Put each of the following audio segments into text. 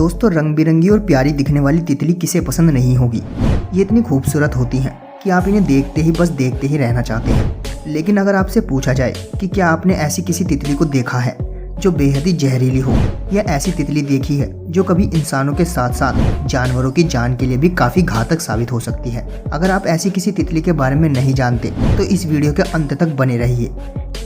दोस्तों, रंग बिरंगी और प्यारी दिखने वाली तितली किसे पसंद नहीं होगी। ये इतनी खूबसूरत होती हैं कि आप इन्हें देखते ही बस देखते ही रहना चाहते हैं। लेकिन अगर आपसे पूछा जाए कि क्या आपने ऐसी किसी तितली को देखा है जो बेहद ही जहरीली हो, या ऐसी तितली देखी है जो कभी इंसानों के साथ साथ जानवरों की जान के लिए भी काफ़ी घातक साबित हो सकती है। अगर आप ऐसी किसी तितली के बारे में नहीं जानते तो इस वीडियो के अंत तक बने रहिए,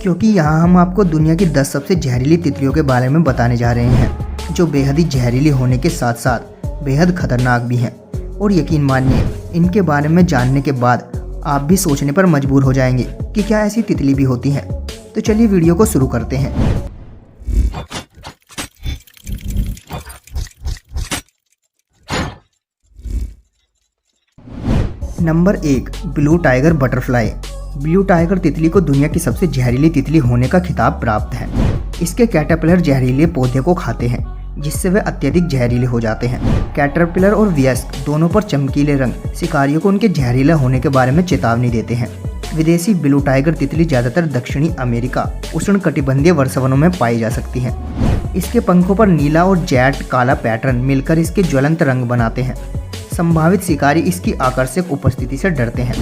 क्योंकि यहाँ हम आपको दुनिया की 10 सबसे जहरीली तितलियों के बारे में बताने जा रहे हैं, जो बेहद ही जहरीली होने के साथ साथ बेहद खतरनाक भी हैं। और यकीन मानिए, इनके बारे में जानने के बाद आप भी सोचने पर मजबूर हो जाएंगे कि क्या ऐसी तितली भी होती हैं। तो चलिए वीडियो को शुरू करते हैं। Number 1, blue tiger butterfly. Blue tiger तितली को दुनिया की सबसे जहरीली तितली होने का खिताब प्राप्त है। इसके कैटरपिलर जहरीले पौधे को खाते हैं, जिससे वे अत्यधिक जहरीले हो जाते हैं। कैटरपिलर और वयस्क दोनों पर चमकीले रंग शिकारियों को उनके जहरीले होने के बारे में चेतावनी देते हैं। विदेशी ब्लू टाइगर तितली ज़्यादातर दक्षिणी अमेरिका उष्णकटिबंधीय वर्षावनों में पाई जा सकती है। इसके पंखों पर नीला और जेट काला पैटर्न मिलकर इसके ज्वलंत रंग बनाते हैं। संभावित शिकारी इसकी आकर्षक उपस्थिति से डरते हैं।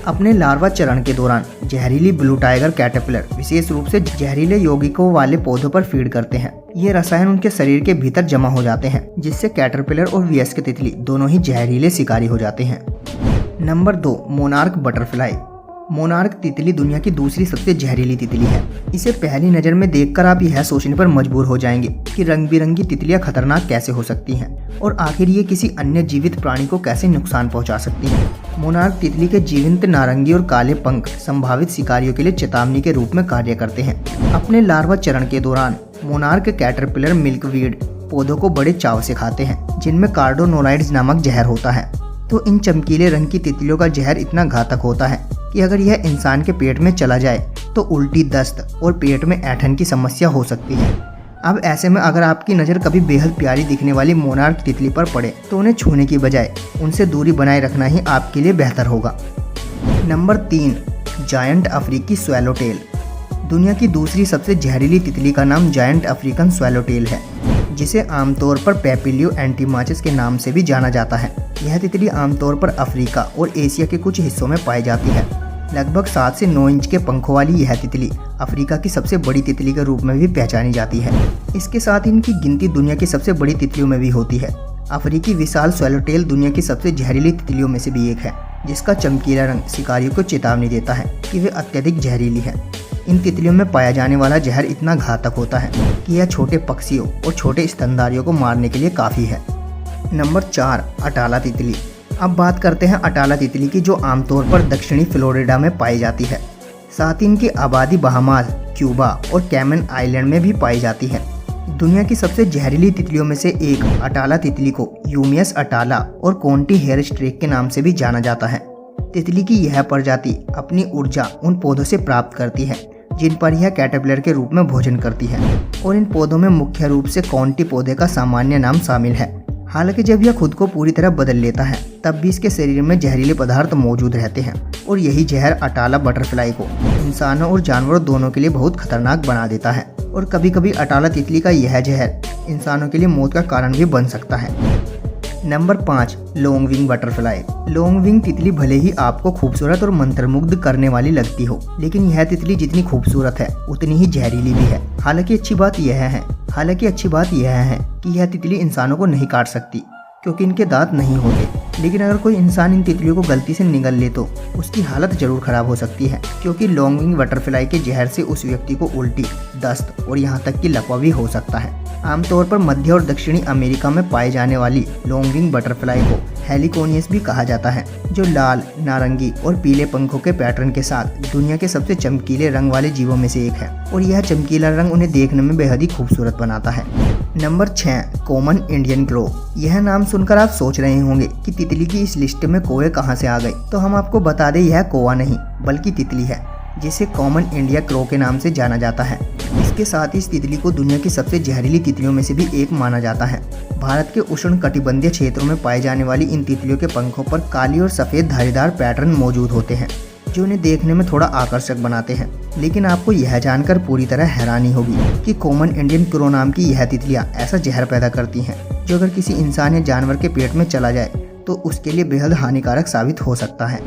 अपने लार्वा चरण के दौरान जहरीली ब्लू टाइगर कैटरपिलर विशेष रूप से जहरीले यौगिकों वाले पौधों पर फीड करते हैं। ये रसायन उनके शरीर के भीतर जमा हो जाते हैं, जिससे कैटरपिलर और वयस्क तितली दोनों ही जहरीले शिकारी हो जाते हैं। Number 2, monarch butterfly. मोनार्क तितली दुनिया की दूसरी सबसे जहरीली तितली है। इसे पहली नज़र में देखकर आप यह सोचने पर मजबूर हो जाएंगे कि रंग बिरंगी तितलियां खतरनाक कैसे हो सकती हैं और आखिर ये किसी अन्य जीवित प्राणी को कैसे नुकसान पहुंचा सकती हैं। मोनार्क तितली के जीवंत नारंगी और काले पंख संभावित शिकारियों के लिए चेतावनी के रूप में कार्य करते हैं। अपने लार्वा चरण के दौरान मोनार्क कैटरपिलर मिल्कवीड पौधों को बड़े चाव से खाते हैं, जिनमें कार्डोनोलाइड्स नामक जहर होता है। तो इन चमकीले रंग की तितलियों का जहर इतना घातक होता है कि अगर यह इंसान के पेट में चला जाए तो उल्टी, दस्त और पेट में ऐंठन की समस्या हो सकती है। अब ऐसे में अगर आपकी नज़र कभी बेहद प्यारी दिखने वाली मोनार्क तितली पर पड़े तो उन्हें छूने की बजाय उनसे दूरी बनाए रखना ही आपके लिए बेहतर होगा। नंबर 3, जायंट अफ्रीकी स्वैलोटेल। दुनिया की दूसरी सबसे जहरीली तितली का नाम जायंट अफ्रीकन स्वैलोटेल है, जिसे आमतौर पर पैपिलियो एंटीमाचस के नाम से भी जाना जाता है। यह तितली आमतौर पर अफ्रीका और एशिया के कुछ हिस्सों में पाई जाती है। लगभग 7 से 9 इंच के पंखों वाली यह तितली अफ्रीका की सबसे बड़ी तितली के रूप में भी पहचानी जाती है। इसके साथ इनकी गिनती दुनिया की सबसे बड़ी तितलियों में भी होती है। अफ्रीकी विशाल स्वैलोटेल दुनिया की सबसे जहरीली तितलियों में से भी एक है, जिसका चमकीला रंग शिकारियों को चेतावनी देता है कि वे अत्यधिक जहरीली है। इन तितलियों में पाया जाने वाला जहर इतना घातक होता है कि यह छोटे पक्षियों और छोटे स्तनधारियों को मारने के लिए काफ़ी है। नंबर 4, अटाला तितली। अब बात करते हैं अटाला तितली की, जो आमतौर पर दक्षिणी फ्लोरिडा में पाई जाती है। साथ ही इनकी आबादी बहामास, क्यूबा और कैमन आइलैंड में भी पाई जाती है। दुनिया की सबसे जहरीली तितलियों में से एक अटाला तितली को यूमियस अटाला और कोंटी हेयर स्ट्रेक के नाम से भी जाना जाता है। तितली की यह प्रजाति अपनी ऊर्जा उन पौधों से प्राप्त करती है जिन पर यह कैटरपिलर के रूप में भोजन करती है, और इन पौधों में मुख्य रूप से कोंटी पौधे का सामान्य नाम शामिल है। हालांकि जब यह खुद को पूरी तरह बदल लेता है तब भी इसके शरीर में जहरीले पदार्थ मौजूद रहते हैं, और यही जहर अटाला बटरफ्लाई को इंसानों और जानवरों दोनों के लिए बहुत खतरनाक बना देता है। और कभी कभी अटाला तितली का यह जहर इंसानों के लिए मौत का कारण भी बन सकता है। Number 5, long wing butterfly. Long wing तितली भले ही आपको खूबसूरत और मंत्रमुग्ध करने वाली लगती हो, लेकिन यह तितली जितनी खूबसूरत है उतनी ही जहरीली भी है। हालांकि अच्छी बात यह है कि यह तितली इंसानों को नहीं काट सकती, क्योंकि इनके दांत नहीं होते। लेकिन अगर कोई इंसान इन तितलियों को गलती से निगल ले तो उसकी हालत जरूर खराब हो सकती है, क्योंकि लॉन्ग विंग बटरफ्लाई के जहर से उस व्यक्ति को उल्टी, दस्त और यहाँ तक कि लकवा भी हो सकता है। आमतौर पर मध्य और दक्षिणी अमेरिका में पाए जाने वाली लॉन्ग विंग बटरफ्लाई को हेलिकोनियस भी कहा जाता है, जो लाल, नारंगी और पीले पंखों के पैटर्न के साथ दुनिया के सबसे चमकीले रंग वाले जीवों में से एक है, और यह चमकीला रंग उन्हें देखने में बेहद ही खूबसूरत बनाता है। Number 6, common Indian crow. यह नाम सुनकर आप सोच रहे होंगे कि तितली की इस लिस्ट में कौवे कहां से आ गए, तो हम आपको बता दें, यह कौवा नहीं बल्कि तितली है, जिसे कॉमन इंडिया क्रो के नाम से जाना जाता है। इसके साथ ही इस तितली को दुनिया की सबसे जहरीली तितलियों में से भी एक माना जाता है। भारत के उष्णकटिबंधीय क्षेत्रों में पाई जाने वाली इन तितलियों के पंखों पर काली और सफ़ेद धारीदार पैटर्न मौजूद होते हैं। जो इन्हें देखने में थोड़ा आकर्षक बनाते हैं। लेकिन आपको यह जानकर पूरी तरह हैरानी होगी कि कॉमन इंडियन क्रो नाम की यह तितलियां ऐसा जहर पैदा करती हैं जो अगर किसी इंसान या जानवर के पेट में चला जाए तो उसके लिए बेहद हानिकारक साबित हो सकता है।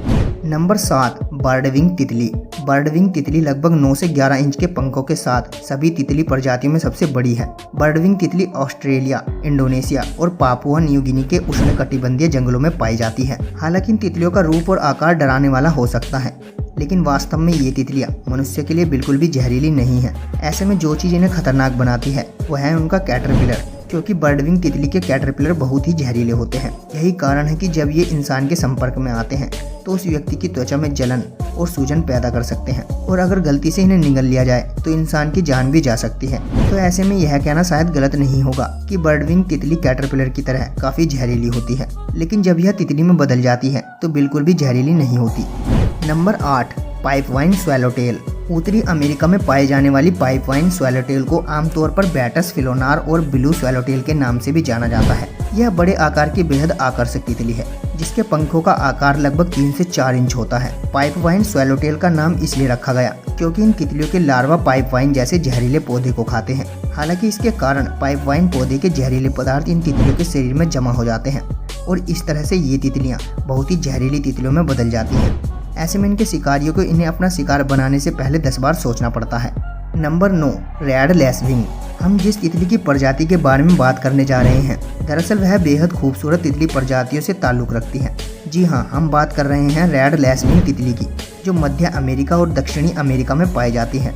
नंबर 7, बर्डविंग तितली। बर्डविंग तितली लगभग 9 से 11 इंच के पंखों के साथ सभी तितली प्रजातियों में सबसे बड़ी है। बर्डविंग तितली ऑस्ट्रेलिया, इंडोनेशिया और पापुआ न्यू गिनी के उष्णकटिबंधीय जंगलों में पाई जाती है। हालांकि इन तितलियों का रूप और आकार डराने वाला हो सकता है, लेकिन वास्तव में ये तितलियां मनुष्य के लिए बिल्कुल भी जहरीली नहीं है। ऐसे में जो चीज इन्हें खतरनाक बनाती है वह है उनका कैटरपिलर, क्योंकि बर्डविंग तितली के कैटरपिलर बहुत ही जहरीले होते हैं। यही कारण है कि जब ये इंसान के संपर्क में आते हैं तो उस व्यक्ति की त्वचा में जलन और सूजन पैदा कर सकते हैं, और अगर गलती से इन्हें निगल लिया जाए तो इंसान की जान भी जा सकती है। तो ऐसे में यह कहना शायद गलत नहीं होगा कि बर्डविंग तितली कैटरपिलर की तरह काफी जहरीली होती है, लेकिन जब यह तितली में बदल जाती है तो बिल्कुल भी जहरीली नहीं होती। नंबर 8, पाइपवाइन स्वैलोटेल। उत्तरी अमेरिका में पाए जाने वाली पाइपवाइन स्वैलोटेल को आमतौर पर बैटस फिलोनार और ब्लू स्वैलोटेल के नाम से भी जाना जाता है। यह बड़े आकार की बेहद आकर्षक तितली है जिसके पंखों का आकार लगभग 3 से 4 इंच होता है। पाइपवाइन स्वैलोटेल का नाम इसलिए रखा गया क्योंकि इन तितलियों के लार्वा पाइपवाइन जैसे जहरीले पौधे को खाते हैं। हालांकि इसके कारण पाइपवाइन पौधे के जहरीले पदार्थ इन तितलियों के शरीर में जमा हो जाते हैं और इस तरह से ये तितलियां बहुत ही जहरीली तितलियों में बदल जाती हैं। ऐसे में इनके शिकारियों को इन्हें अपना शिकार बनाने से पहले 10 बार सोचना पड़ता है। Number 9, red lacewing. हम जिस तितली की प्रजाति के बारे में बात करने जा रहे हैं, दरअसल वह बेहद खूबसूरत तितली प्रजातियों से ताल्लुक़ रखती है। जी हाँ, हम बात कर रहे हैं रेड लेसविंग तितली की, जो मध्य अमेरिका और दक्षिणी अमेरिका में पाई जाती है।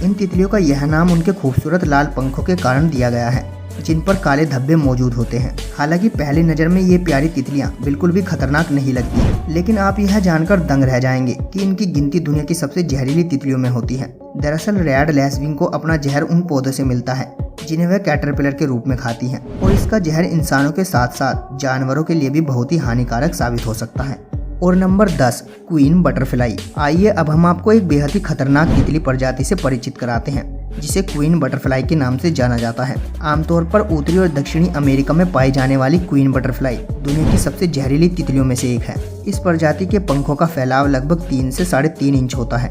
इन तितलियों का यह नाम उनके खूबसूरत लाल पंखों के कारण दिया गया है, जिन पर काले धब्बे मौजूद होते हैं। हालांकि पहली नज़र में ये प्यारी तितलियां बिल्कुल भी खतरनाक नहीं लगती, लेकिन आप यह जानकर दंग रह जाएंगे कि इनकी गिनती दुनिया की सबसे जहरीली तितलियों में होती है। दरअसल रेड लेसविंग को अपना जहर उन पौधों से मिलता है जिन्हें वह कैटरपिलर के रूप में खाती हैं, और इसका जहर इंसानों के साथ साथ जानवरों के लिए भी बहुत ही हानिकारक साबित हो सकता है। और नंबर 10, क्वीन बटरफ्लाई। आइए अब हम आपको एक बेहद ही खतरनाक तितली प्रजाति से परिचित कराते हैं जिसे क्वीन बटरफ्लाई के नाम से जाना जाता है। आमतौर पर उत्तरी और दक्षिणी अमेरिका में पाई जाने वाली क्वीन बटरफ्लाई दुनिया की सबसे जहरीली तितलियों में से एक है। इस प्रजाति के पंखों का फैलाव लगभग 3 से 3.5 इंच होता है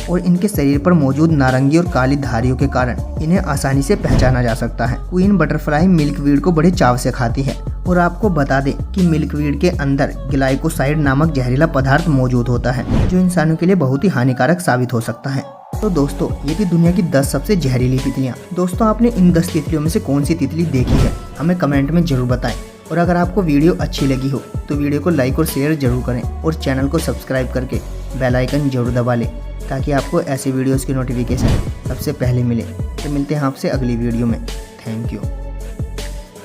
और इनके शरीर पर मौजूद नारंगी और काली धारियों के कारण इन्हें आसानी से पहचाना जा सकता है। क्वीन बटरफ्लाई मिल्कवीड को बड़े चाव से खाती है, और आपको बता दें कि मिल्कवीड के अंदर ग्लाइकोसाइड नामक जहरीला पदार्थ मौजूद होता है जो इंसानों के लिए बहुत ही हानिकारक साबित हो सकता है। तो दोस्तों, ये थी दुनिया की 10 सबसे जहरीली तितलियां। दोस्तों, आपने इन 10 तितलियों में से कौन सी तितली देखी है, हमें कमेंट में जरूर बताएं। और अगर आपको वीडियो अच्छी लगी हो तो वीडियो को लाइक और शेयर जरूर करें, और चैनल को सब्सक्राइब करके बेल आइकन जरूर दबा लें ताकि आपको ऐसे वीडियोस की नोटिफिकेशन सबसे पहले मिले। तो मिलते हैं आपसे अगली वीडियो में। Thank you.